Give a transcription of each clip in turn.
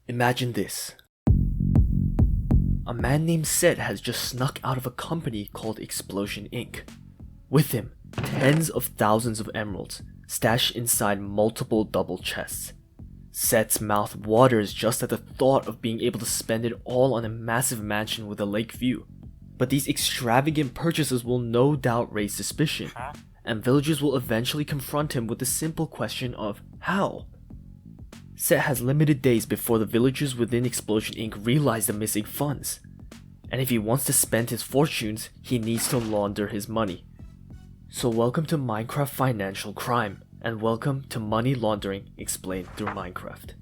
Imagine this. A man named Seth has just snuck out of a company called Explosion Inc. With him, tens of thousands of emeralds stashed inside multiple double chests. Seth's mouth waters just at the thought of being able to spend it all on a massive mansion with a lake view. But these extravagant purchases will no doubt raise suspicion, and villagers will eventually confront him with the simple question of how? Seth has limited days before the villagers within Explosion Inc. realize the missing funds. And if he wants to spend his fortunes, he needs to launder his money. So welcome to Minecraft Financial Crime, and welcome to Money Laundering Explained through Minecraft.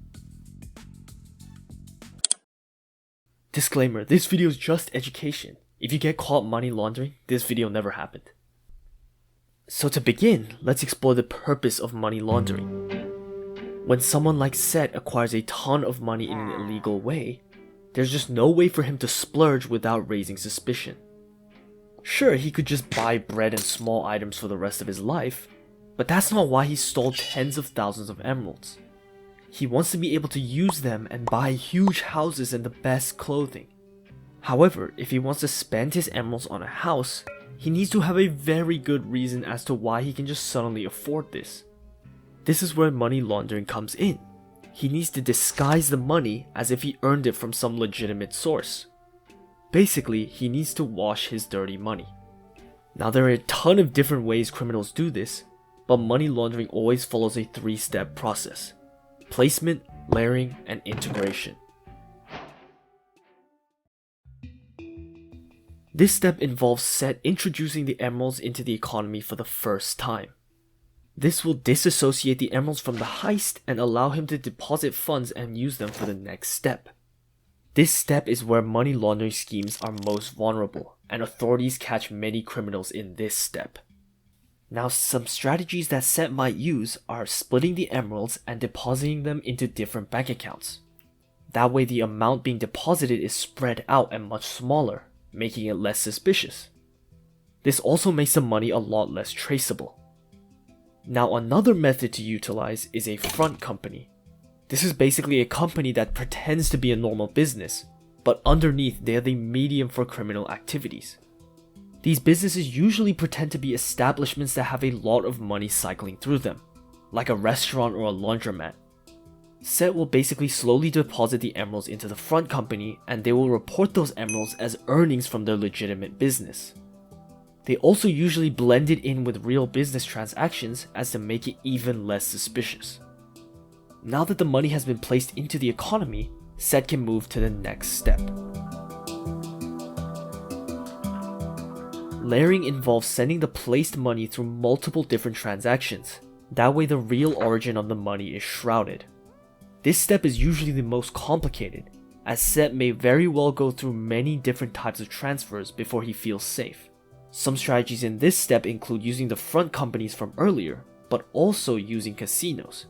Disclaimer, this video is just education. If you get caught money laundering, this video never happened. So to begin, let's explore the purpose of money laundering. When someone like Seth acquires a ton of money in an illegal way, there's just no way for him to splurge without raising suspicion. Sure, he could just buy bread and small items for the rest of his life, but that's not why he stole tens of thousands of emeralds. He wants to be able to use them and buy huge houses and the best clothing. However, if he wants to spend his emeralds on a house, he needs to have a very good reason as to why he can just suddenly afford this. This is where money laundering comes in. He needs to disguise the money as if he earned it from some legitimate source. Basically, he needs to wash his dirty money. Now there are a ton of different ways criminals do this, but money laundering always follows a three-step process: placement, layering, and integration. This step involves Seth introducing the emeralds into the economy for the first time. This will disassociate the emeralds from the heist and allow him to deposit funds and use them for the next step. This step is where money laundering schemes are most vulnerable, and authorities catch many criminals in this step. Now, some strategies that Seth might use are splitting the emeralds and depositing them into different bank accounts. That way the amount being deposited is spread out and much smaller, making it less suspicious. This also makes the money a lot less traceable. Now, another method to utilize is a front company. This is basically a company that pretends to be a normal business, but underneath they are the medium for criminal activities. These businesses usually pretend to be establishments that have a lot of money cycling through them, like a restaurant or a laundromat. Seth will basically slowly deposit the emeralds into the front company, and they will report those emeralds as earnings from their legitimate business. They also usually blend it in with real business transactions as to make it even less suspicious. Now that the money has been placed into the economy, Seth can move to the next step. Layering involves sending the placed money through multiple different transactions. That way the real origin of the money is shrouded. This step is usually the most complicated, as Seth may very well go through many different types of transfers before he feels safe. Some strategies in this step include using the front companies from earlier, but also using casinos.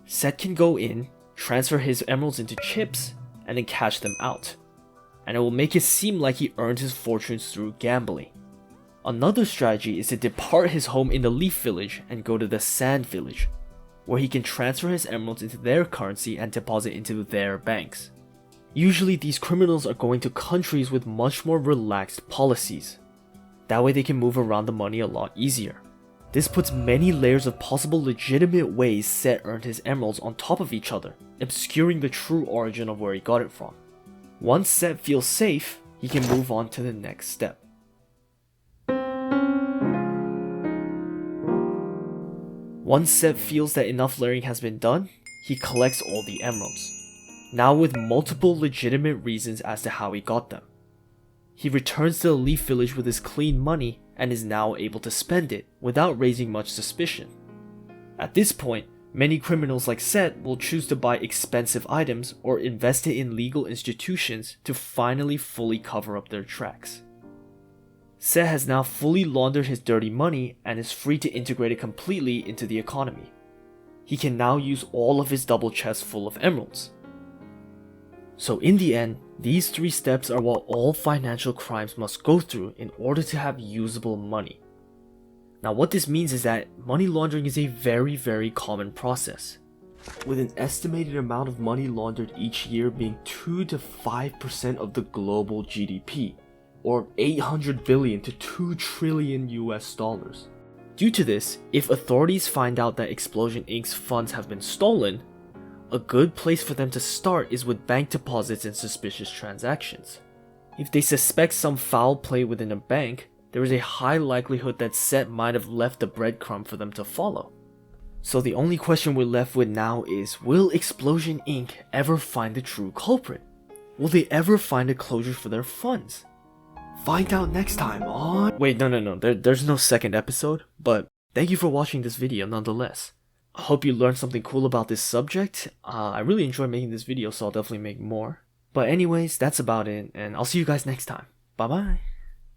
Seth can go in, transfer his emeralds into chips, and then cash them out. And it will make it seem like he earned his fortunes through gambling. Another strategy is to depart his home in the Leaf Village and go to the Sand Village, where he can transfer his emeralds into their currency and deposit into their banks. Usually these criminals are going to countries with much more relaxed policies. That way they can move around the money a lot easier. This puts many layers of possible legitimate ways Seth earned his emeralds on top of each other, obscuring the true origin of where he got it from. Once Seth feels safe, he can move on to the next step. Once Seth feels that enough layering has been done, he collects all the emeralds, now with multiple legitimate reasons as to how he got them. He returns to the Leaf Village with his clean money and is now able to spend it without raising much suspicion. At this point, many criminals like Seth will choose to buy expensive items or invest it in legal institutions to finally fully cover up their tracks. Seth has now fully laundered his dirty money and is free to integrate it completely into the economy. He can now use all of his double chests full of emeralds. So in the end, these three steps are what all financial crimes must go through in order to have usable money. Now what this means is that money laundering is a very common process. with an estimated amount of money laundered each year being 2 to 5% of the global GDP, or 800 billion to 2 trillion US dollars. Due to this, if authorities find out that Explosion Inc.'s funds have been stolen, a good place for them to start is with bank deposits and suspicious transactions. If they suspect some foul play within a bank, there is a high likelihood that Set might have left a breadcrumb for them to follow. So the only question we're left with now is, will Explosion Inc. ever find the true culprit? Will they ever find a closure for their funds? Find out next time on... Wait, no, there's no second episode, but thank you for watching this video nonetheless. I hope you learned something cool about this subject. I really enjoyed making this video, so I'll definitely make more. But anyways, that's about it, and I'll see you guys next time. Bye bye.